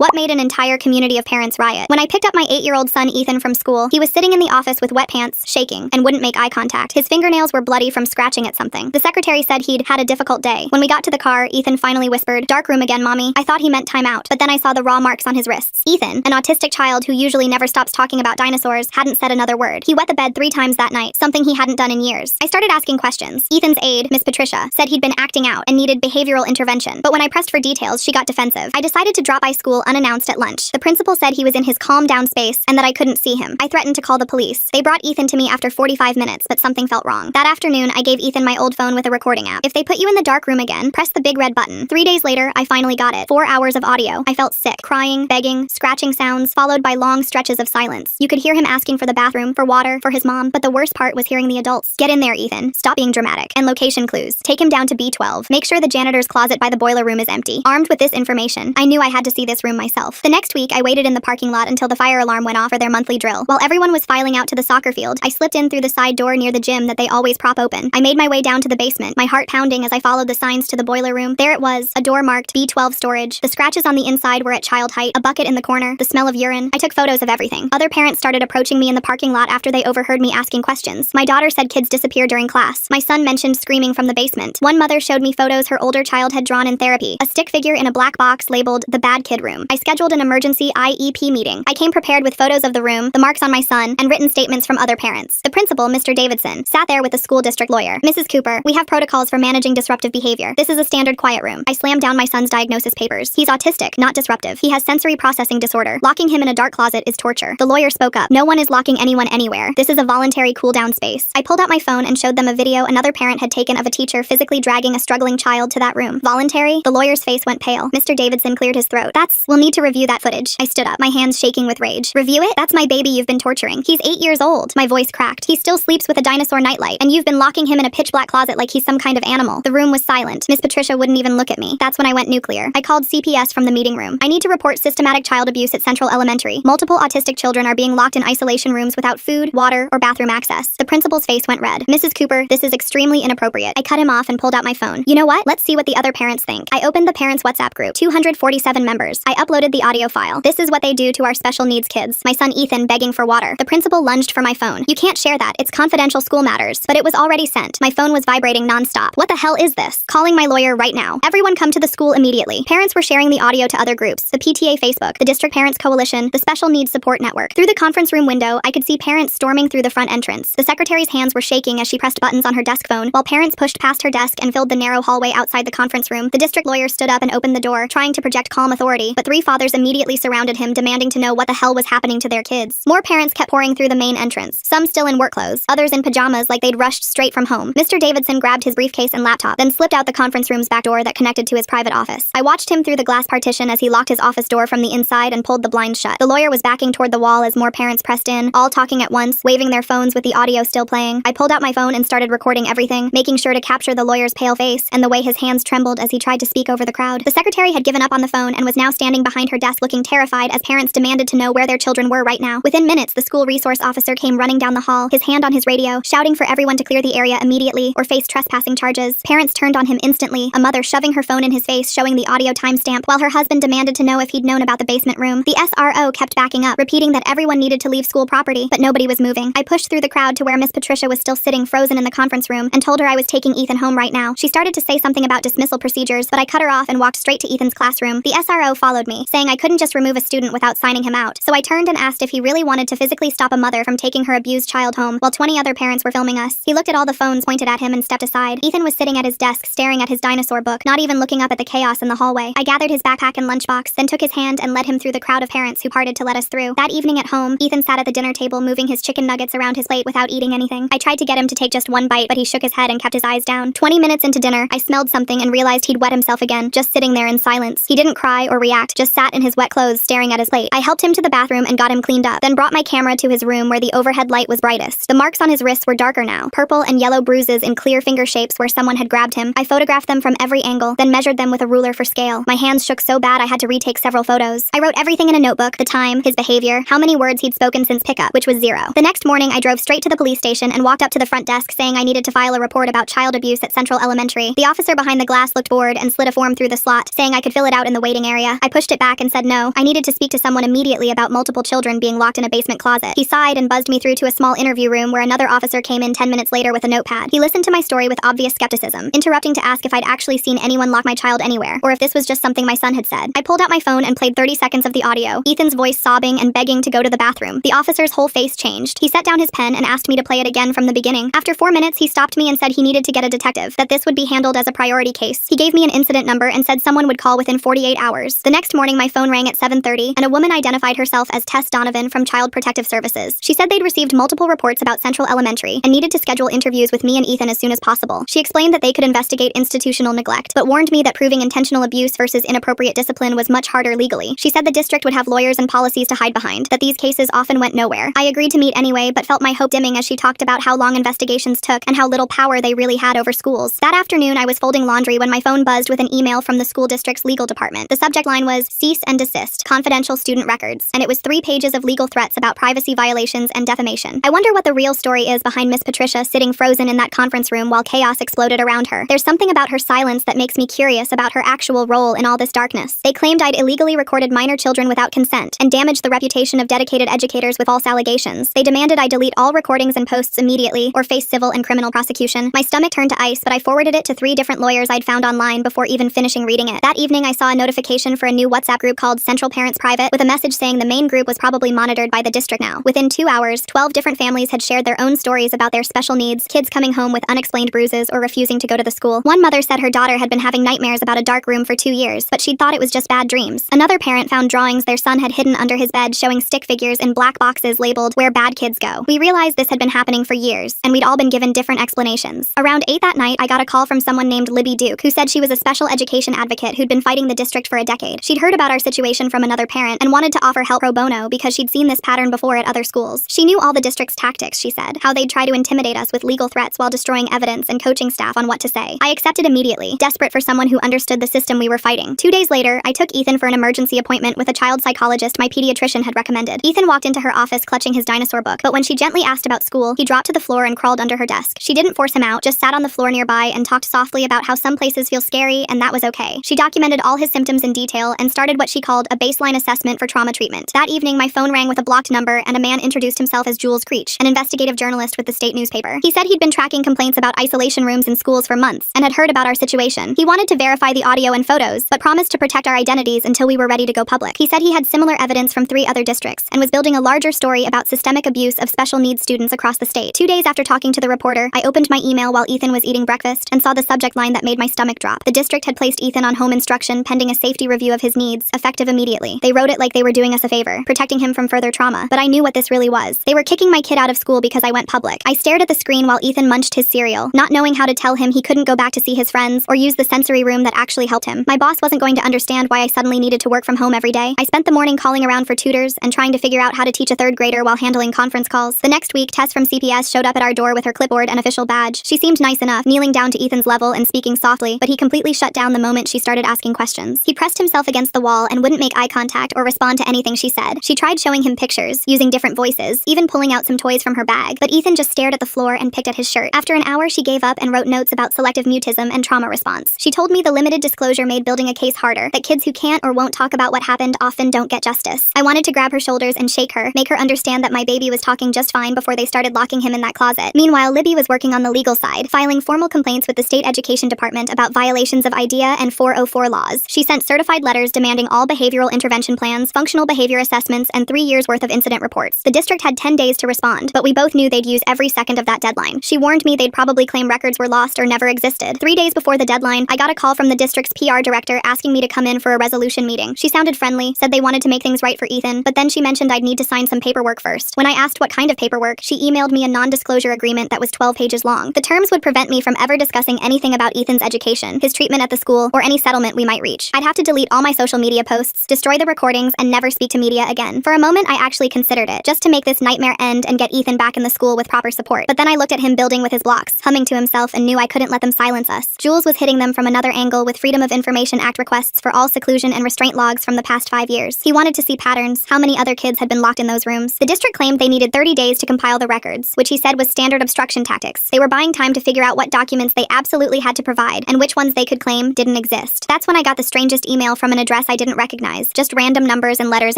What made an entire community of parents riot? When I picked up my 8-year-old son Ethan from school, he was sitting in the office with wet pants, shaking, and wouldn't make eye contact. His fingernails were bloody from scratching at something. The secretary said he'd had a difficult day. When we got to the car, Ethan finally whispered, "Dark room again, mommy." I thought he meant time out, but then I saw the raw marks on his wrists. Ethan, an autistic child who usually never stops talking about dinosaurs, hadn't said another word. He wet the bed 3 times that night, something he hadn't done in years. I started asking questions. Ethan's aide, Miss Patricia, said he'd been acting out and needed behavioral intervention, but when I pressed for details, she got defensive. I decided to drop by school unannounced at lunch. The principal said he was in his calm down space and that I couldn't see him. I threatened to call the police. They brought Ethan to me after 45 minutes, but something felt wrong. That afternoon, I gave Ethan my old phone with a recording app. If they put you in the dark room again, press the big red button. 3 days later, I finally got it. 4 hours of audio. I felt sick. Crying, begging, scratching sounds, followed by long stretches of silence. You could hear him asking for the bathroom, for water, for his mom, but the worst part was hearing the adults. "Get in there, Ethan. Stop being dramatic." And location clues. Take him down to B12. Make sure the janitor's closet by the boiler room is empty. Armed with this information, I knew I had to see this room myself. The next week, I waited in the parking lot until the fire alarm went off for their monthly drill. While everyone was filing out to the soccer field, I slipped in through the side door near the gym that they always prop open. I made my way down to the basement, my heart pounding as I followed the signs to the boiler room. There it was, a door marked B12 storage. The scratches on the inside were at child height, a bucket in the corner, the smell of urine. I took photos of everything. Other parents started approaching me in the parking lot after they overheard me asking questions. My daughter said kids disappear during class. My son mentioned screaming from the basement. One mother showed me photos her older child had drawn in therapy, a stick figure in a black box labeled the bad kid room. I scheduled an emergency IEP meeting. I came prepared with photos of the room, the marks on my son, and written statements from other parents. The principal, Mr. Davidson, sat there with the school district lawyer. "Mrs. Cooper, we have protocols for managing disruptive behavior. This is a standard quiet room." I slammed down my son's diagnosis papers. "He's autistic, not disruptive. He has sensory processing disorder. Locking him in a dark closet is torture." The lawyer spoke up. "No one is locking anyone anywhere. This is a voluntary cool-down space." I pulled out my phone and showed them a video another parent had taken of a teacher physically dragging a struggling child to that room. "Voluntary?" The lawyer's face went pale. Mr. Davidson cleared his throat. "We'll need to review that footage." I stood up, my hands shaking with rage. "Review it? That's my baby you've been torturing. He's 8 years old." My voice cracked. "He still sleeps with a dinosaur nightlight, and you've been locking him in a pitch-black closet like he's some kind of animal." The room was silent. Miss Patricia wouldn't even look at me. That's when I went nuclear. I called CPS from the meeting room. "I need to report systematic child abuse at Central Elementary. Multiple autistic children are being locked in isolation rooms without food, water, or bathroom access." The principal's face went red. "Mrs. Cooper, this is extremely inappropriate." I cut him off and pulled out my phone. "You know what? Let's see what the other parents think." I opened the parents' WhatsApp group. 247 members. I uploaded the audio file. "This is what they do to our special needs kids." My son Ethan begging for water. The principal lunged for my phone. "You can't share that. It's confidential school matters." But it was already sent. My phone was vibrating nonstop. "What the hell is this?" "Calling my lawyer right now. Everyone come to the school immediately." Parents were sharing the audio to other groups. The PTA Facebook, the District Parents Coalition, the Special Needs Support Network. Through the conference room window, I could see parents storming through the front entrance. The secretary's hands were shaking as she pressed buttons on her desk phone, while parents pushed past her desk and filled the narrow hallway outside the conference room. The district lawyer stood up and opened the door, trying to project calm authority, but 3 fathers immediately surrounded him, demanding to know what the hell was happening to their kids. More parents kept pouring through the main entrance, some still in work clothes, others in pajamas like they'd rushed straight from home. Mr. Davidson grabbed his briefcase and laptop, then slipped out the conference room's back door that connected to his private office. I watched him through the glass partition as he locked his office door from the inside and pulled the blinds shut. The lawyer was backing toward the wall as more parents pressed in, all talking at once, waving their phones with the audio still playing. I pulled out my phone and started recording everything, making sure to capture the lawyer's pale face and the way his hands trembled as he tried to speak over the crowd. The secretary had given up on the phone and was now standing behind her desk looking terrified as parents demanded to know where their children were right now. Within minutes, the school resource officer came running down the hall, his hand on his radio, shouting for everyone to clear the area immediately or face trespassing charges. Parents turned on him instantly, a mother shoving her phone in his face, showing the audio timestamp, while her husband demanded to know if he'd known about the basement room. The SRO kept backing up, repeating that everyone needed to leave school property, but nobody was moving. I pushed through the crowd to where Miss Patricia was still sitting frozen in the conference room and told her I was taking Ethan home right now. She started to say something about dismissal procedures, but I cut her off and walked straight to Ethan's classroom. The SRO followed me, saying I couldn't just remove a student without signing him out. So I turned and asked if he really wanted to physically stop a mother from taking her abused child home while 20 other parents were filming us. He looked at all the phones pointed at him and stepped aside. Ethan was sitting at his desk staring at his dinosaur book, not even looking up at the chaos in the hallway. I gathered his backpack and lunchbox, then took his hand and led him through the crowd of parents who parted to let us through. That evening at home, Ethan sat at the dinner table moving his chicken nuggets around his plate without eating anything. I tried to get him to take just one bite, but he shook his head and kept his eyes down. 20 minutes into dinner, I smelled something and realized he'd wet himself again, just sitting there in silence. He didn't cry or react, just sat in his wet clothes staring at his plate. I helped him to the bathroom and got him cleaned up, then brought my camera to his room where the overhead light was brightest. The marks on his wrists were darker now, purple and yellow bruises in clear finger shapes where someone had grabbed him. I photographed them from every angle, then measured them with a ruler for scale. My hands shook so bad I had to retake several photos. I wrote everything in a notebook, the time, his behavior, how many words he'd spoken since pickup, which was 0. The next morning, I drove straight to the police station and walked up to the front desk saying I needed to file a report about child abuse at Central Elementary. The officer behind the glass looked bored and slid a form through the slot, saying I could fill it out in the waiting area. I pushed pushed it back and said no, I needed to speak to someone immediately about multiple children being locked in a basement closet. He sighed and buzzed me through to a small interview room where another officer came in 10 minutes later with a notepad. He listened to my story with obvious skepticism, interrupting to ask if I'd actually seen anyone lock my child anywhere, or if this was just something my son had said. I pulled out my phone and played 30 seconds of the audio, Ethan's voice sobbing and begging to go to the bathroom. The officer's whole face changed. He set down his pen and asked me to play it again from the beginning. After 4 minutes, he stopped me and said he needed to get a detective, that this would be handled as a priority case. He gave me an incident number and said someone would call within 48 hours. The next morning, my phone rang at 7:30, and a woman identified herself as Tess Donovan from Child Protective Services. She said they'd received multiple reports about Central Elementary and needed to schedule interviews with me and Ethan as soon as possible. She explained that they could investigate institutional neglect, but warned me that proving intentional abuse versus inappropriate discipline was much harder legally. She said the district would have lawyers and policies to hide behind, that these cases often went nowhere. I agreed to meet anyway, but felt my hope dimming as she talked about how long investigations took and how little power they really had over schools. That afternoon, I was folding laundry when my phone buzzed with an email from the school district's legal department. The subject line was, "Cease and desist, confidential student records," and it was 3 pages of legal threats about privacy violations and defamation. I wonder what the real story is behind Miss Patricia sitting frozen in that conference room while chaos exploded around her. There's something about her silence that makes me curious about her actual role in all this darkness. They claimed I'd illegally recorded minor children without consent and damaged the reputation of dedicated educators with false allegations. They demanded I delete all recordings and posts immediately or face civil and criminal prosecution. My stomach turned to ice, but I forwarded it to 3 different lawyers I'd found online before even finishing reading it. That evening, I saw a notification for a new WhatsApp group called Central Parents Private with a message saying the main group was probably monitored by the district now. Within 2 hours, 12 different families had shared their own stories about their special needs, kids coming home with unexplained bruises or refusing to go to the school. One mother said her daughter had been having nightmares about a dark room for 2 years, but she'd thought it was just bad dreams. Another parent found drawings their son had hidden under his bed showing stick figures in black boxes labeled "Where Bad Kids Go." We realized this had been happening for years, and we'd all been given different explanations. Around 8 that night, I got a call from someone named Libby Duke, who said she was a special education advocate who'd been fighting the district for a decade. She'd heard about our situation from another parent and wanted to offer help pro bono because she'd seen this pattern before at other schools. She knew all the district's tactics, she said, how they'd try to intimidate us with legal threats while destroying evidence and coaching staff on what to say. I accepted immediately, desperate for someone who understood the system we were fighting. 2 days later, I took Ethan for an emergency appointment with a child psychologist my pediatrician had recommended. Ethan walked into her office clutching his dinosaur book, but when she gently asked about school, he dropped to the floor and crawled under her desk. She didn't force him out, just sat on the floor nearby and talked softly about how some places feel scary and that was okay. She documented all his symptoms in detail and started what she called a baseline assessment for trauma treatment. That evening, my phone rang with a blocked number and a man introduced himself as Jules Creech, an investigative journalist with the state newspaper. He said he'd been tracking complaints about isolation rooms in schools for months and had heard about our situation. He wanted to verify the audio and photos, but promised to protect our identities until we were ready to go public. He said he had similar evidence from 3 other districts and was building a larger story about systemic abuse of special needs students across the state. 2 days after talking to the reporter, I opened my email while Ethan was eating breakfast and saw the subject line that made my stomach drop. The district had placed Ethan on home instruction pending a safety review of his needs, effective immediately. They wrote it like they were doing us a favor, protecting him from further trauma, but I knew what this really was. They were kicking my kid out of school because I went public. I stared at the screen while Ethan munched his cereal, not knowing how to tell him he couldn't go back to see his friends or use the sensory room that actually helped him. My boss wasn't going to understand why I suddenly needed to work from home every day. I spent the morning calling around for tutors and trying to figure out how to teach a 3rd grader while handling conference calls. The next week, Tess from CPS showed up at our door with her clipboard and official badge. She seemed nice enough, kneeling down to Ethan's level and speaking softly, but he completely shut down the moment she started asking questions. He pressed himself against the wall and wouldn't make eye contact or respond to anything she said. She tried showing him pictures, using different voices, even pulling out some toys from her bag, but Ethan just stared at the floor and picked at his shirt. After an hour, she gave up and wrote notes about selective mutism and trauma response. She told me the limited disclosure made building a case harder, that kids who can't or won't talk about what happened often don't get justice. I wanted to grab her shoulders and shake her, make her understand that my baby was talking just fine before they started locking him in that closet. Meanwhile, Libby was working on the legal side, filing formal complaints with the state education department about violations of IDEA and 404 laws. She sent certified letters demanding all behavioral intervention plans, functional behavior assessments, and 3 years worth of incident reports. The district had 10 days to respond, but we both knew they'd use every second of that deadline. She warned me they'd probably claim records were lost or never existed. 3 days before the deadline, I got a call from the district's PR director asking me to come in for a resolution meeting. She sounded friendly, said they wanted to make things right for Ethan, but then she mentioned I'd need to sign some paperwork first. When I asked what kind of paperwork, she emailed me a non-disclosure agreement that was 12 pages long. The terms would prevent me from ever discussing anything about Ethan's education, his treatment at the school, or any settlement we might reach. I'd have to delete all my social media posts, destroy the recordings, and never speak to media again. For a moment, I actually considered it, just to make this nightmare end and get Ethan back in the school with proper support. But then I looked at him building with his blocks, humming to himself, and knew I couldn't let them silence us. Jules was hitting them from another angle with Freedom of Information Act requests for all seclusion and restraint logs from the past 5 years. He wanted to see patterns, how many other kids had been locked in those rooms. The district claimed they needed 30 days to compile the records, which he said was standard obstruction tactics. They were buying time to figure out what documents they absolutely had to provide, and which ones they could claim didn't exist. That's when I got the strangest email from an address address I didn't recognize, just random numbers and letters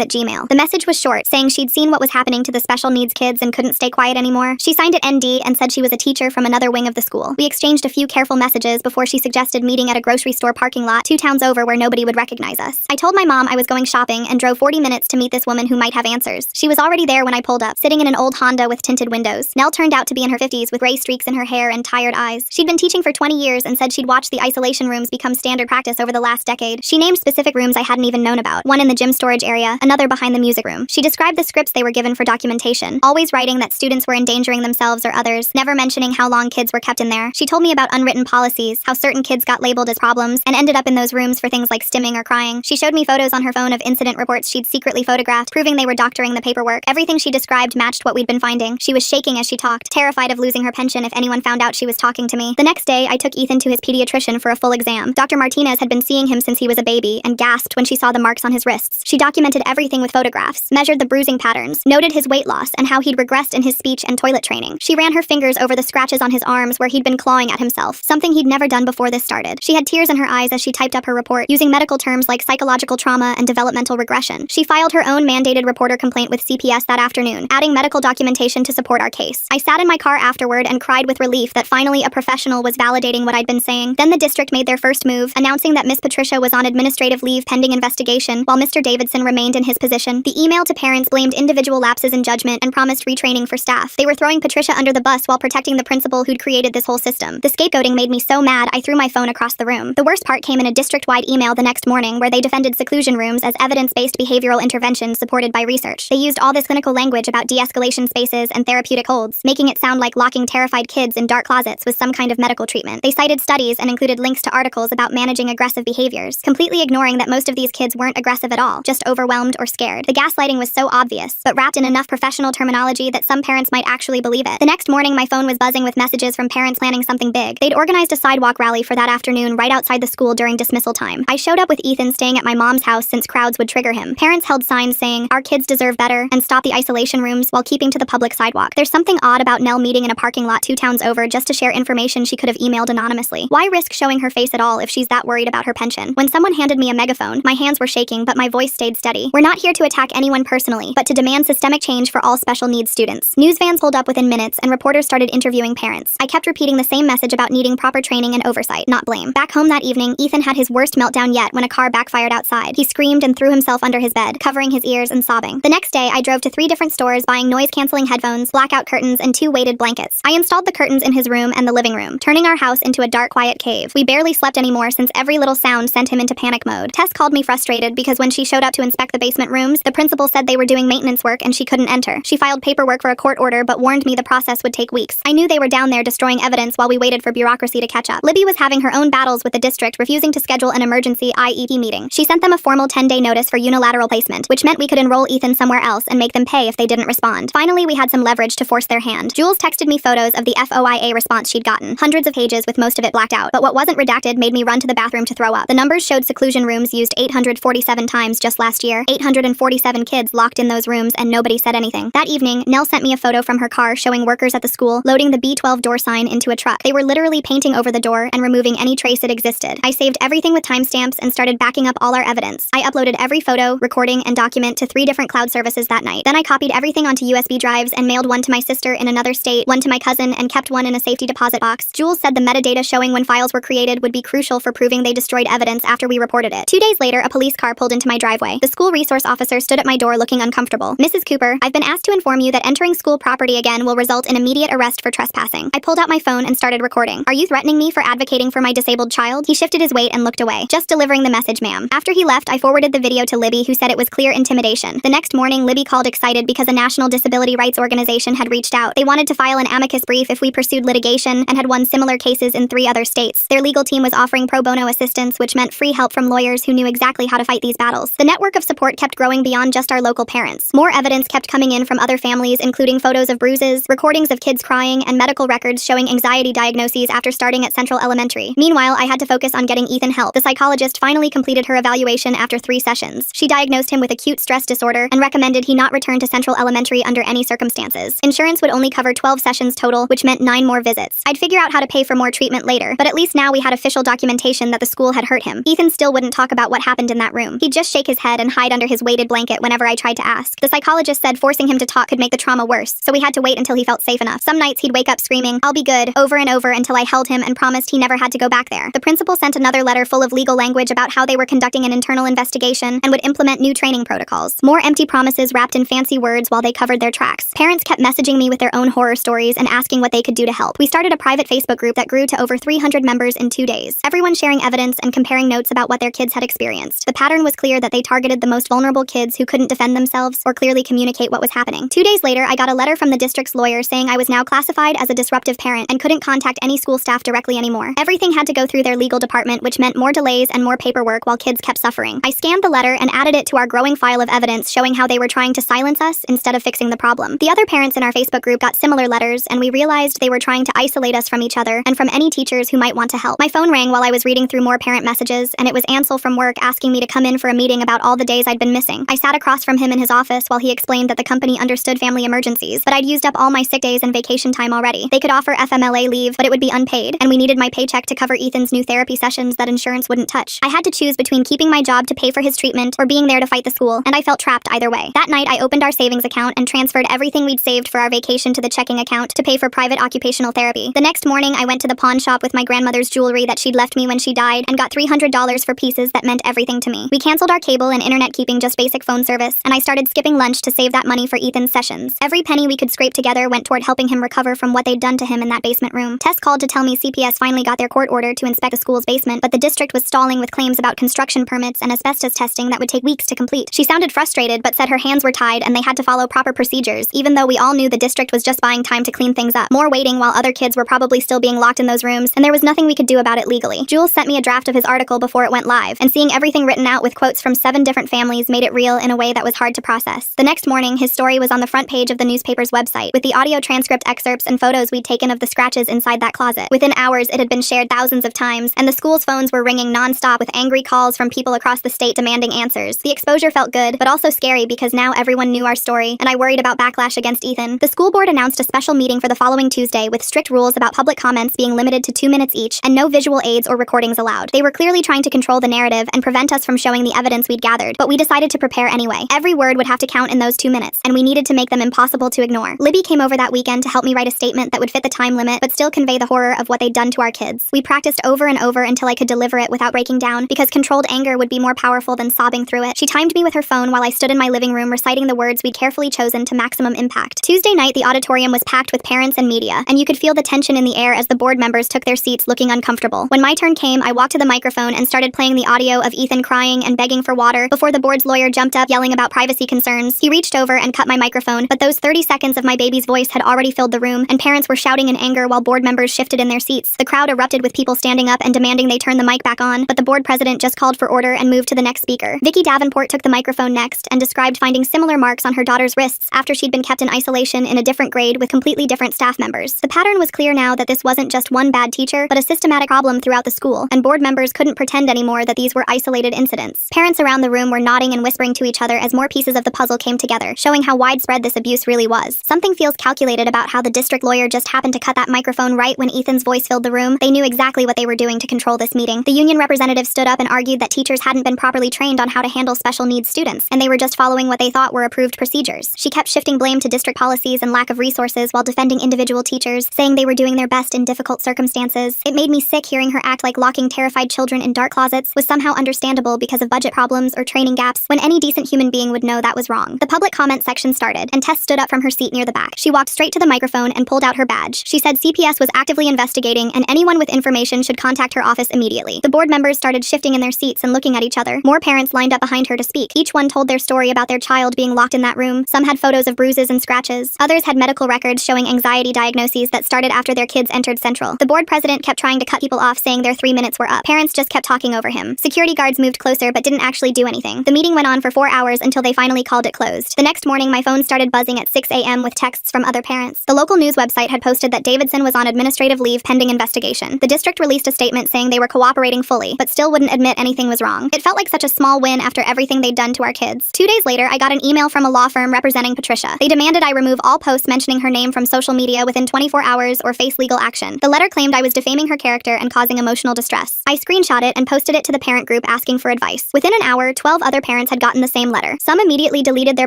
at Gmail. The message was short, saying she'd seen what was happening to the special needs kids and couldn't stay quiet anymore. She signed it ND and said she was a teacher from another wing of the school. We exchanged a few careful messages before she suggested meeting at a grocery store parking lot 2 towns over where nobody would recognize us. I told my mom I was going shopping and drove 40 minutes to meet this woman who might have answers. She was already there when I pulled up, sitting in an old Honda with tinted windows. Nell turned out to be in her 50s with gray streaks in her hair and tired eyes. She'd been teaching for 20 years and said she'd watched the isolation rooms become standard practice over the last decade. She named specific rooms I hadn't even known about, one in the gym storage area, another behind the music room. She described the scripts they were given for documentation, always writing that students were endangering themselves or others, never mentioning how long kids were kept in there. She told me about unwritten policies, how certain kids got labeled as problems and ended up in those rooms for things like stimming or crying. She showed me photos on her phone of incident reports she'd secretly photographed, proving they were doctoring the paperwork. Everything she described matched what we'd been finding. She was shaking as she talked, terrified of losing her pension if anyone found out she was talking to me. The next day, I took Ethan to his pediatrician for a full exam. Dr. Martinez had been seeing him since he was a baby and gasped when she saw the marks on his wrists. She documented everything with photographs, measured the bruising patterns, noted his weight loss and how he'd regressed in his speech and toilet training. She ran her fingers over the scratches on his arms where he'd been clawing at himself, something he'd never done before this started. She had tears in her eyes as she typed up her report, using medical terms like psychological trauma and developmental regression. She filed her own mandated reporter complaint with CPS that afternoon, adding medical documentation to support our case. I sat in my car afterward and cried with relief that finally a professional was validating what I'd been saying. Then the district made their first move, announcing that Miss Patricia was on administrative leave pending investigation, while Mr. Davidson remained in his position. The email to parents blamed individual lapses in judgment and promised retraining for staff. They were throwing Patricia under the bus while protecting the principal who'd created this whole system. The scapegoating made me so mad I threw my phone across the room. The worst part came in a district-wide email the next morning where they defended seclusion rooms as evidence-based behavioral interventions supported by research. They used all this clinical language about de-escalation spaces and therapeutic holds, making it sound like locking terrified kids in dark closets was some kind of medical treatment. They cited studies and included links to articles about managing aggressive behaviors, completely ignoring that most of these kids weren't aggressive at all, just overwhelmed or scared. The gaslighting was so obvious, but wrapped in enough professional terminology that some parents might actually believe it. The next morning, my phone was buzzing with messages from parents planning something big. They'd organized a sidewalk rally for that afternoon right outside the school during dismissal time. I showed up with Ethan staying at my mom's house since crowds would trigger him. Parents held signs saying, "Our kids deserve better," and "Stop the isolation rooms," while keeping to the public sidewalk. There's something odd about Nell meeting in a parking lot 2 towns over just to share information she could have emailed anonymously. Why risk showing her face at all if she's that worried about her pension? When someone handed me a megaphone, my hands were shaking, but my voice stayed steady. We're not here to attack anyone personally, but to demand systemic change for all special needs students. News vans pulled up within minutes, and reporters started interviewing parents. I kept repeating the same message about needing proper training and oversight, not blame. Back home that evening, Ethan had his worst meltdown yet when a car backfired outside. He screamed and threw himself under his bed, covering his ears and sobbing. The next day, I drove to 3 different stores buying noise-canceling headphones, blackout curtains, and 2 weighted blankets. I installed the curtains in his room and the living room, turning our house into a dark, quiet cave. We barely slept anymore since every little sound sent him into panic mode. Tess called me frustrated because when she showed up to inspect the basement rooms, the principal said they were doing maintenance work and she couldn't enter. She filed paperwork for a court order but warned me the process would take weeks. I knew they were down there destroying evidence while we waited for bureaucracy to catch up. Libby was having her own battles with the district, refusing to schedule an emergency IEP meeting. She sent them a formal 10-day notice for unilateral placement, which meant we could enroll Ethan somewhere else and make them pay if they didn't respond. Finally, we had some leverage to force their hand. Jules texted me photos of the FOIA response she'd gotten, hundreds of pages with most of it blacked out, but what wasn't redacted made me run to the bathroom to throw up. The numbers showed seclusion rooms used 847 times just last year, 847 kids locked in those rooms, and nobody said anything. That evening, Nell sent me a photo from her car showing workers at the school loading the B12 door sign into a truck. They were literally painting over the door and removing any trace it existed. I saved everything with timestamps and started backing up all our evidence. I uploaded every photo, recording, and document to 3 different cloud services that night. Then I copied everything onto USB drives and mailed one to my sister in another state, one to my cousin, and kept one in a safety deposit box. Jules said the metadata showing when files were created would be crucial for proving they destroyed evidence after we reported it. 2 days later, a police car pulled into my driveway. The school resource officer stood at my door looking uncomfortable. "Mrs. Cooper, I've been asked to inform you that entering school property again will result in immediate arrest for trespassing." I pulled out my phone and started recording. "Are you threatening me for advocating for my disabled child?" He shifted his weight and looked away. "Just delivering the message, ma'am." After he left, I forwarded the video to Libby, who said it was clear intimidation. The next morning, Libby called excited because a national disability rights organization had reached out. They wanted to file an amicus brief if we pursued litigation and had won similar cases in 3 other states. Their legal team was offering pro bono assistance, which meant free help from lawyers who knew exactly how to fight these battles. The network of support kept growing beyond just our local parents. More evidence kept coming in from other families, including photos of bruises, recordings of kids crying, and medical records showing anxiety diagnoses after starting at Central Elementary. Meanwhile, I had to focus on getting Ethan help. The psychologist finally completed her evaluation after 3 sessions. She diagnosed him with acute stress disorder and recommended he not return to Central Elementary under any circumstances. Insurance would only cover 12 sessions total, which meant 9 more visits. I'd figure out how to pay for more treatment later, but at least now we had official documentation that the school had hurt him. Ethan still wouldn't talk about what what happened in that room. He'd just shake his head and hide under his weighted blanket whenever I tried to ask. The psychologist said forcing him to talk could make the trauma worse, so we had to wait until he felt safe enough. Some nights he'd wake up screaming, "I'll be good," over and over until I held him and promised he never had to go back there. The principal sent another letter full of legal language about how they were conducting an internal investigation and would implement new training protocols. More empty promises wrapped in fancy words while they covered their tracks. Parents kept messaging me with their own horror stories and asking what they could do to help. We started a private Facebook group that grew to over 300 members in 2 days. Everyone sharing evidence and comparing notes about what their kids had experienced. The pattern was clear that they targeted the most vulnerable kids who couldn't defend themselves or clearly communicate what was happening. 2 days later, I got a letter from the district's lawyer saying I was now classified as a disruptive parent and couldn't contact any school staff directly anymore. Everything had to go through their legal department, which meant more delays and more paperwork while kids kept suffering. I scanned the letter and added it to our growing file of evidence showing how they were trying to silence us instead of fixing the problem. The other parents in our Facebook group got similar letters, and we realized they were trying to isolate us from each other and from any teachers who might want to help. My phone rang while I was reading through more parent messages, and it was Ansel from work asking me to come in for a meeting about all the days I'd been missing. I sat across from him in his office while he explained that the company understood family emergencies, but I'd used up all my sick days and vacation time already. They could offer FMLA leave, but it would be unpaid, and we needed my paycheck to cover Ethan's new therapy sessions that insurance wouldn't touch. I had to choose between keeping my job to pay for his treatment or being there to fight the school, and I felt trapped either way. That night, I opened our savings account and transferred everything we'd saved for our vacation to the checking account to pay for private occupational therapy. The next morning, I went to the pawn shop with my grandmother's jewelry that she'd left me when she died and got $300 for pieces that meant everything to me. We canceled our cable and internet, keeping just basic phone service, and I started skipping lunch to save that money for Ethan's sessions. Every penny we could scrape together went toward helping him recover from what they'd done to him in that basement room. Tess called to tell me CPS finally got their court order to inspect the school's basement, but the district was stalling with claims about construction permits and asbestos testing that would take weeks to complete. She sounded frustrated, but said her hands were tied and they had to follow proper procedures, even though we all knew the district was just buying time to clean things up. More waiting while other kids were probably still being locked in those rooms, and there was nothing we could do about it legally. Jules sent me a draft of his article before it went live, and seeing everything written out with quotes from 7 different families made it real in a way that was hard to process. The next morning, his story was on the front page of the newspaper's website, with the audio transcript excerpts and photos we'd taken of the scratches inside that closet. Within hours, it had been shared thousands of times, and the school's phones were ringing non-stop with angry calls from people across the state demanding answers. The exposure felt good, but also scary because now everyone knew our story, and I worried about backlash against Ethan. The school board announced a special meeting for the following Tuesday with strict rules about public comments being limited to 2 minutes each and no visual aids or recordings allowed. They were clearly trying to control the narrative and prevent us from showing the evidence we'd gathered, but we decided to prepare anyway. Every word would have to count in those 2 minutes, and we needed to make them impossible to ignore. Libby came over that weekend to help me write a statement that would fit the time limit but still convey the horror of what they'd done to our kids. We practiced over and over until I could deliver it without breaking down, because controlled anger would be more powerful than sobbing through it. She timed me with her phone while I stood in my living room reciting the words we'd carefully chosen to maximum impact. Tuesday night, the auditorium was packed with parents and media, and you could feel the tension in the air as the board members took their seats looking uncomfortable. When my turn came, I walked to the microphone and started playing the audio of Ethan crying and begging for water before the board's lawyer jumped up yelling about privacy concerns. He reached over and cut my microphone, but those 30 seconds of my baby's voice had already filled the room, and parents were shouting in anger while board members shifted in their seats. The crowd erupted with people standing up and demanding they turn the mic back on, but the board president just called for order and moved to the next speaker. Vicky Davenport took the microphone next and described finding similar marks on her daughter's wrists after she'd been kept in isolation in a different grade with completely different staff members. The pattern was clear now that this wasn't just one bad teacher, but a systematic problem throughout the school, and board members couldn't pretend anymore that these were isolated incidents. Parents around the room were nodding and whispering to each other as more pieces of the puzzle came together, showing how widespread this abuse really was. Something feels calculated about how the district lawyer just happened to cut that microphone right when Ethan's voice filled the room. They knew exactly what they were doing to control this meeting. The union representative stood up and argued that teachers hadn't been properly trained on how to handle special needs students, and they were just following what they thought were approved procedures. She kept shifting blame to district policies and lack of resources while defending individual teachers, saying they were doing their best in difficult circumstances. It made me sick hearing her act like locking terrified children in dark closets was somehow understandable because of budget problems or training gaps, when any decent human being would know that was wrong. The public comment section started, and Tess stood up from her seat near the back. She walked straight to the microphone and pulled out her badge. She said CPS was actively investigating, and anyone with information should contact her office immediately. The board members started shifting in their seats and looking at each other. More parents lined up behind her to speak. Each one told their story about their child being locked in that room. Some had photos of bruises and scratches. Others had medical records showing anxiety diagnoses that started after their kids entered Central. The board president kept trying to cut people off, saying their 3 minutes were up. Parents just kept talking over him. Security guards moved closer but didn't actually do anything. The meeting went on for 4 hours until they finally called it closed. The next morning, my phone started buzzing at 6 a.m. with texts from other parents. The local news website had posted that Davidson was on administrative leave pending investigation. The district released a statement saying they were cooperating fully, but still wouldn't admit anything was wrong. It felt like such a small win after everything they'd done to our kids. 2 days later, I got an email from a law firm representing Patricia. They demanded I remove all posts mentioning her name from social media within 24 hours or face legal action. The letter claimed I was defaming her character and causing emotional distress. I screenshot it and posted it to the parent group group asking for advice. Within an hour, 12 other parents had gotten the same letter. Some immediately deleted their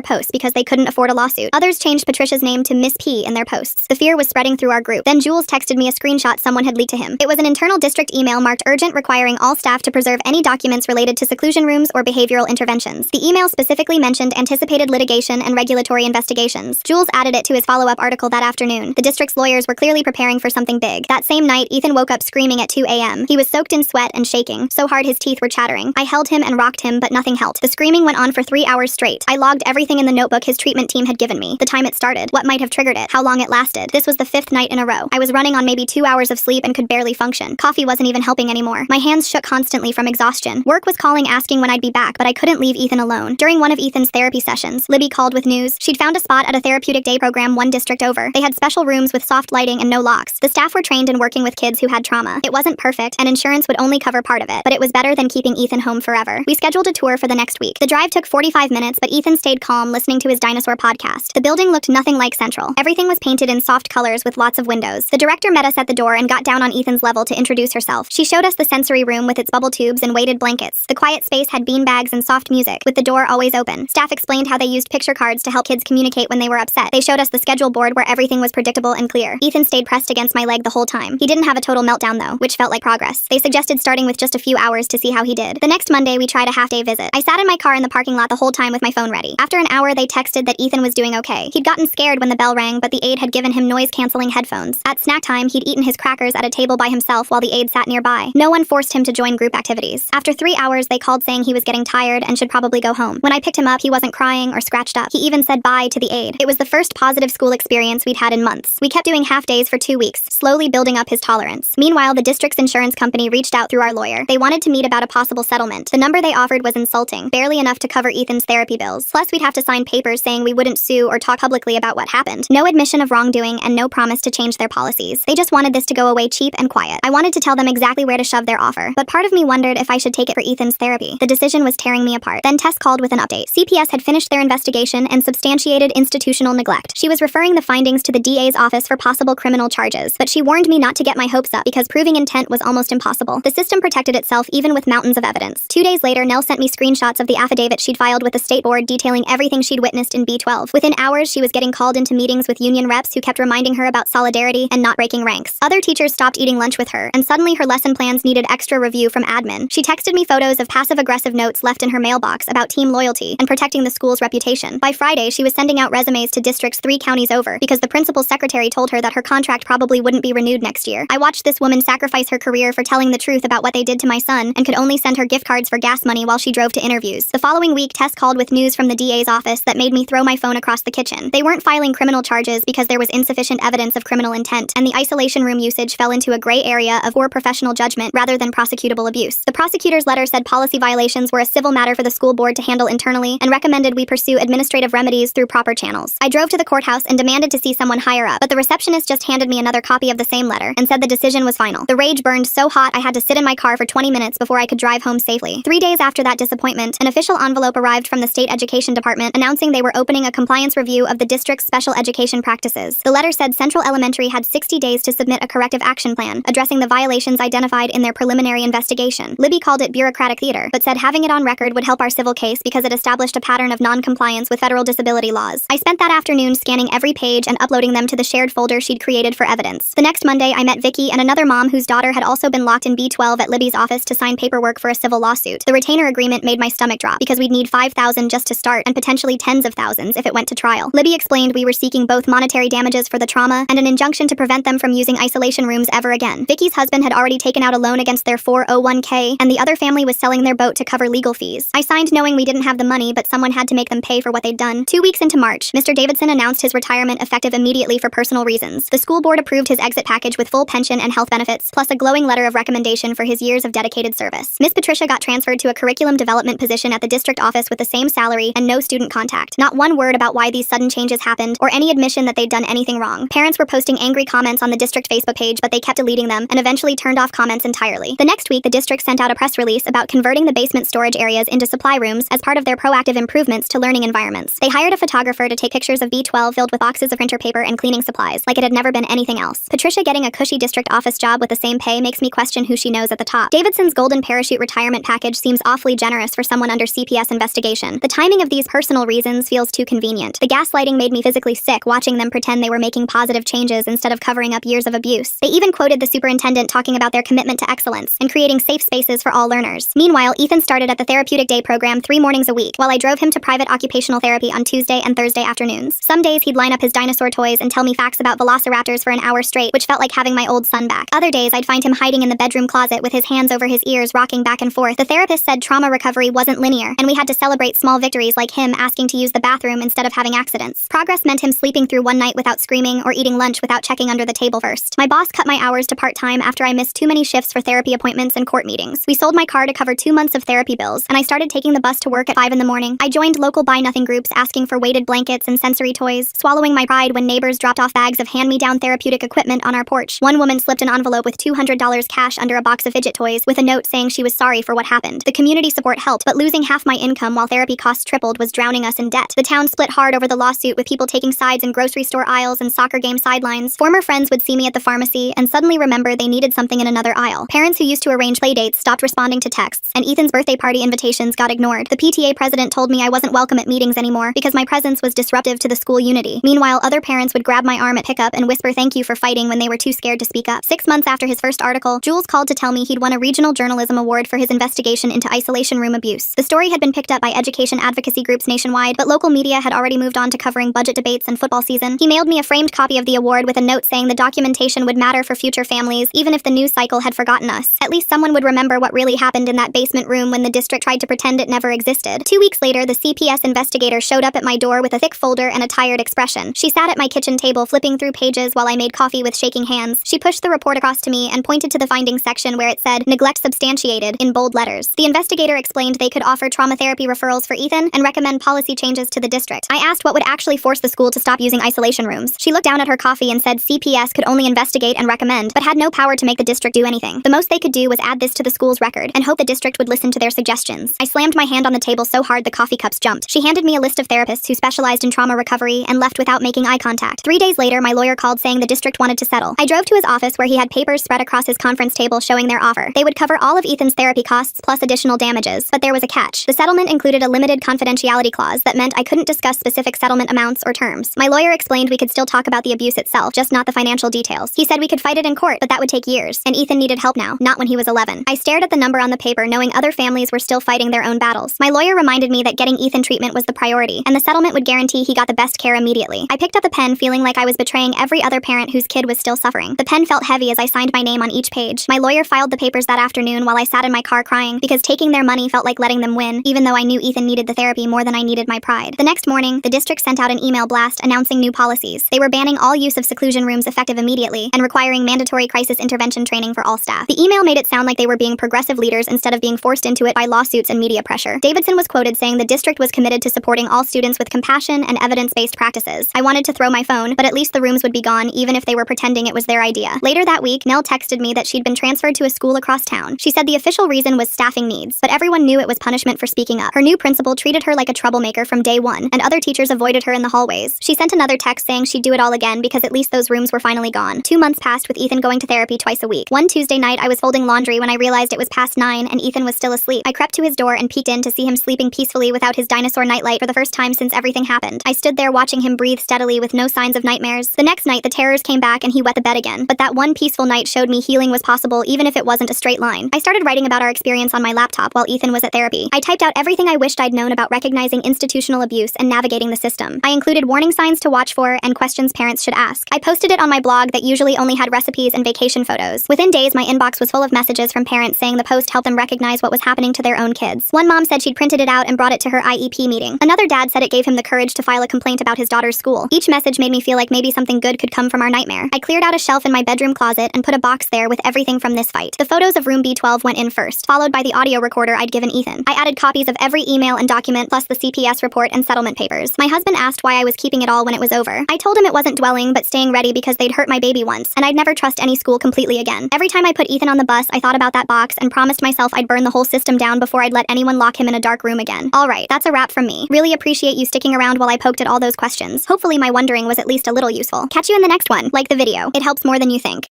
posts because they couldn't afford a lawsuit. Others changed Patricia's name to Miss P in their posts. The fear was spreading through our group. Then Jules texted me a screenshot someone had leaked to him. It was an internal district email marked urgent, requiring all staff to preserve any documents related to seclusion rooms or behavioral interventions. The email specifically mentioned anticipated litigation and regulatory investigations. Jules added it to his follow-up article that afternoon. The district's lawyers were clearly preparing for something big. That same night, Ethan woke up screaming at 2 a.m. He was soaked in sweat and shaking, so hard his teeth were chattering. I held him and rocked him, but nothing helped. The screaming went on for 3 hours straight. I logged everything in the notebook his treatment team had given me. The time it started, what might have triggered it, how long it lasted. This was the 5th night in a row. I was running on maybe 2 hours of sleep and could barely function. Coffee wasn't even helping anymore. My hands shook constantly from exhaustion. Work was calling asking when I'd be back, but I couldn't leave Ethan alone. During one of Ethan's therapy sessions, Libby called with news. She'd found a spot at a therapeutic day program one district over. They had special rooms with soft lighting and no locks. The staff were trained in working with kids who had trauma. It wasn't perfect, and insurance would only cover part of it, but it was better than keeping Ethan home forever. We scheduled a tour for the next week. The drive took 45 minutes, but Ethan stayed calm listening to his dinosaur podcast. The building looked nothing like Central. Everything was painted in soft colors with lots of windows. The director met us at the door and got down on Ethan's level to introduce herself. She showed us the sensory room with its bubble tubes and weighted blankets. The quiet space had beanbags and soft music, with the door always open. Staff explained how they used picture cards to help kids communicate when they were upset. They showed us the schedule board where everything was predictable and clear. Ethan stayed pressed against my leg the whole time. He didn't have a total meltdown though, which felt like progress. They suggested starting with just a few hours to see how he did. The next Monday, we tried a half-day visit. I sat in my car in the parking lot the whole time with my phone ready. After an hour, they texted that Ethan was doing okay. He'd gotten scared when the bell rang, but the aide had given him noise-canceling headphones. At snack time, he'd eaten his crackers at a table by himself while the aide sat nearby. No one forced him to join group activities. After 3 hours, they called saying he was getting tired and should probably go home. When I picked him up, he wasn't crying or scratched up. He even said bye to the aide. It was the first positive school experience we'd had in months. We kept doing half-days for 2 weeks, slowly building up his tolerance. Meanwhile, the district's insurance company reached out through our lawyer. They wanted to meet about a possible settlement. The number they offered was insulting, barely enough to cover Ethan's therapy bills. Plus, we'd have to sign papers saying we wouldn't sue or talk publicly about what happened. No admission of wrongdoing and no promise to change their policies. They just wanted this to go away cheap and quiet. I wanted to tell them exactly where to shove their offer, but part of me wondered if I should take it for Ethan's therapy. The decision was tearing me apart. Then Tess called with an update. CPS had finished their investigation and substantiated institutional neglect. She was referring the findings to the DA's office for possible criminal charges, but she warned me not to get my hopes up because proving intent was almost impossible. The system protected itself even with mountains of evidence. 2 days later, Nell sent me screenshots of the affidavit she'd filed with the state board detailing everything she'd witnessed in B12. Within hours, she was getting called into meetings with union reps who kept reminding her about solidarity and not breaking ranks. Other teachers stopped eating lunch with her, and suddenly her lesson plans needed extra review from admin. She texted me photos of passive-aggressive notes left in her mailbox about team loyalty and protecting the school's reputation. By Friday, she was sending out resumes to districts 3 counties over because the principal's secretary told her that her contract probably wouldn't be renewed next year. I watched this woman sacrifice her career for telling the truth about what they did to my son and could only send her gift cards for gas money while she drove to interviews. The following week, Tess called with news from the DA's office that made me throw my phone across the kitchen. They weren't filing criminal charges because there was insufficient evidence of criminal intent, and the isolation room usage fell into a gray area of poor professional judgment rather than prosecutable abuse. The prosecutor's letter said policy violations were a civil matter for the school board to handle internally and recommended we pursue administrative remedies through proper channels. I drove to the courthouse and demanded to see someone higher up, but the receptionist just handed me another copy of the same letter and said the decision was final. The rage burned so hot I had to sit in my car for 20 minutes before I could drive home safely. 3 days after that disappointment, an official envelope arrived from the state education department announcing they were opening a compliance review of the district's special education practices. The letter said Central Elementary had 60 days to submit a corrective action plan addressing the violations identified in their preliminary investigation. Libby called it bureaucratic theater, but said having it on record would help our civil case because it established a pattern of non-compliance with federal disability laws. I spent that afternoon scanning every page and uploading them to the shared folder she'd created for evidence. The next Monday, I met Vicky and another mom whose daughter had also been locked in B12 at Libby's office to sign paperwork for a civil lawsuit. The retainer agreement made my stomach drop because we'd need $5,000 just to start and potentially tens of thousands if it went to trial. Libby explained we were seeking both monetary damages for the trauma and an injunction to prevent them from using isolation rooms ever again. Vicky's husband had already taken out a loan against their 401k, and the other family was selling their boat to cover legal fees. I signed knowing we didn't have the money, but someone had to make them pay for what they'd done. 2 weeks into March, Mr. Davidson announced his retirement effective immediately for personal reasons. The school board approved his exit package with full pension and health benefits, plus a glowing letter of recommendation for his years of dedicated service. Miss Patricia got transferred to a curriculum development position at the district office with the same salary and no student contact. Not one word about why these sudden changes happened or any admission that they'd done anything wrong. Parents were posting angry comments on the district Facebook page, but they kept deleting them and eventually turned off comments entirely. The next week, the district sent out a press release about converting the basement storage areas into supply rooms as part of their proactive improvements to learning environments. They hired a photographer to take pictures of B12 filled with boxes of printer paper and cleaning supplies, like it had never been anything else. Patricia getting a cushy district office job with the same pay makes me question who she knows at the top. Davidson's golden parachute sweet retirement package seems awfully generous for someone under CPS investigation. The timing of these personal reasons feels too convenient. The gaslighting made me physically sick watching them pretend they were making positive changes instead of covering up years of abuse. They even quoted the superintendent talking about their commitment to excellence and creating safe spaces for all learners. Meanwhile, Ethan started at the Therapeutic Day program 3 mornings a week, while I drove him to private occupational therapy on Tuesday and Thursday afternoons. Some days he'd line up his dinosaur toys and tell me facts about velociraptors for an hour straight, which felt like having my old son back. Other days I'd find him hiding in the bedroom closet with his hands over his ears rocking back and forth. The therapist said trauma recovery wasn't linear, and we had to celebrate small victories like him asking to use the bathroom instead of having accidents. Progress meant him sleeping through one night without screaming or eating lunch without checking under the table first. My boss cut my hours to part-time after I missed too many shifts for therapy appointments and court meetings. We sold my car to cover 2 months of therapy bills, and I started taking the bus to work at 5 in the morning. I joined local buy-nothing groups asking for weighted blankets and sensory toys, swallowing my pride when neighbors dropped off bags of hand-me-down therapeutic equipment on our porch. One woman slipped an envelope with $200 cash under a box of fidget toys with a note saying she was sorry for what happened. The community support helped, but losing half my income while therapy costs tripled was drowning us in debt. The town split hard over the lawsuit, with people taking sides in grocery store aisles and soccer game sidelines. Former friends would see me at the pharmacy and suddenly remember they needed something in another aisle. Parents who used to arrange playdates stopped responding to texts, and Ethan's birthday party invitations got ignored. The PTA president told me I wasn't welcome at meetings anymore because my presence was disruptive to the school unity. Meanwhile, other parents would grab my arm at pickup and whisper thank you for fighting when they were too scared to speak up. 6 months after his first article, Jules called to tell me he'd won a regional journalism award for his investigation into isolation room abuse. The story had been picked up by education advocacy groups nationwide, but local media had already moved on to covering budget debates and football season. He mailed me a framed copy of the award with a note saying the documentation would matter for future families, even if the news cycle had forgotten us. At least someone would remember what really happened in that basement room when the district tried to pretend it never existed. 2 weeks later, the CPS investigator showed up at my door with a thick folder and a tired expression. She sat at my kitchen table flipping through pages while I made coffee with shaking hands. She pushed the report across to me and pointed to the findings section where it said, "Neglect substantiated," in bold letters. The investigator explained they could offer trauma therapy referrals for Ethan and recommend policy changes to the district. I asked what would actually force the school to stop using isolation rooms. She looked down at her coffee and said CPS could only investigate and recommend, but had no power to make the district do anything. The most they could do was add this to the school's record and hope the district would listen to their suggestions. I slammed my hand on the table so hard the coffee cups jumped. She handed me a list of therapists who specialized in trauma recovery and left without making eye contact. 3 days later, my lawyer called saying the district wanted to settle. I drove to his office where he had papers spread across his conference table showing their offer. They would cover all of Ethan's therapy costs plus additional damages, but there was a catch. The settlement included a limited confidentiality clause that meant I couldn't discuss specific settlement amounts or terms. My lawyer explained we could still talk about the abuse itself, just not the financial details. He said we could fight it in court, but that would take years, and Ethan needed help now, not when he was 11. I stared at the number on the paper, knowing other families were still fighting their own battles. My lawyer reminded me that getting Ethan treatment was the priority, and the settlement would guarantee he got the best care immediately. I picked up the pen, feeling like I was betraying every other parent whose kid was still suffering. The pen felt heavy as I signed my name on each page. My lawyer filed the papers that afternoon while I sat in my car crying, because taking their money felt like letting them win, even though I knew Ethan needed the therapy more than I needed my pride. The next morning, the district sent out an email blast announcing new policies. They were banning all use of seclusion rooms effective immediately and requiring mandatory crisis intervention training for all staff. The email made it sound like they were being progressive leaders instead of being forced into it by lawsuits and media pressure. Davidson was quoted saying the district was committed to supporting all students with compassion and evidence-based practices. I wanted to throw my phone, but at least the rooms would be gone even if they were pretending it was their idea. Later that week, Nell texted me that she'd been transferred to a school across town. She said the official reason was staffing needs, but everyone knew it was punishment for speaking up. Her new principal treated her like a troublemaker from day one, and other teachers avoided her in the hallways. She sent another text saying she'd do it all again because at least those rooms were finally gone. 2 months passed with Ethan going to therapy twice a week. One Tuesday night, I was folding laundry when I realized it was past 9 and Ethan was still asleep. I crept to his door and peeked in to see him sleeping peacefully without his dinosaur nightlight for the first time since everything happened. I stood there watching him breathe steadily with no signs of nightmares. The next night, the terrors came back and he wet the bed again, but that one peaceful night showed me healing was possible even if it wasn't a straight line. I started writing about our experience on my laptop while Ethan was at therapy. I typed out everything I wished I'd known about recognizing institutional abuse and navigating the system. I included warning signs to watch for and questions parents should ask. I posted it on my blog that usually only had recipes and vacation photos. Within days, my inbox was full of messages from parents saying the post helped them recognize what was happening to their own kids. One mom said she'd printed it out and brought it to her IEP meeting. Another dad said it gave him the courage to file a complaint about his daughter's school. Each message made me feel like maybe something good could come from our nightmare. I cleared out a shelf in my bedroom closet and put a box there with everything from this fight. The photos of room B12 went in first, followed by the audio recorder I'd given Ethan. I added copies of every email and document plus the CPS report and settlement papers. My husband asked why I was keeping it all when it was over. I told him it wasn't dwelling but staying ready because they'd hurt my baby once, and I'd never trust any school completely again. Every time I put Ethan on the bus, I thought about that box and promised myself I'd burn the whole system down before I'd let anyone lock him in a dark room again. Alright, that's a wrap from me. Really appreciate you sticking around while I poked at all those questions. Hopefully my wondering was at least a little useful. Catch you in the next one. Like the video. It helps more than you think.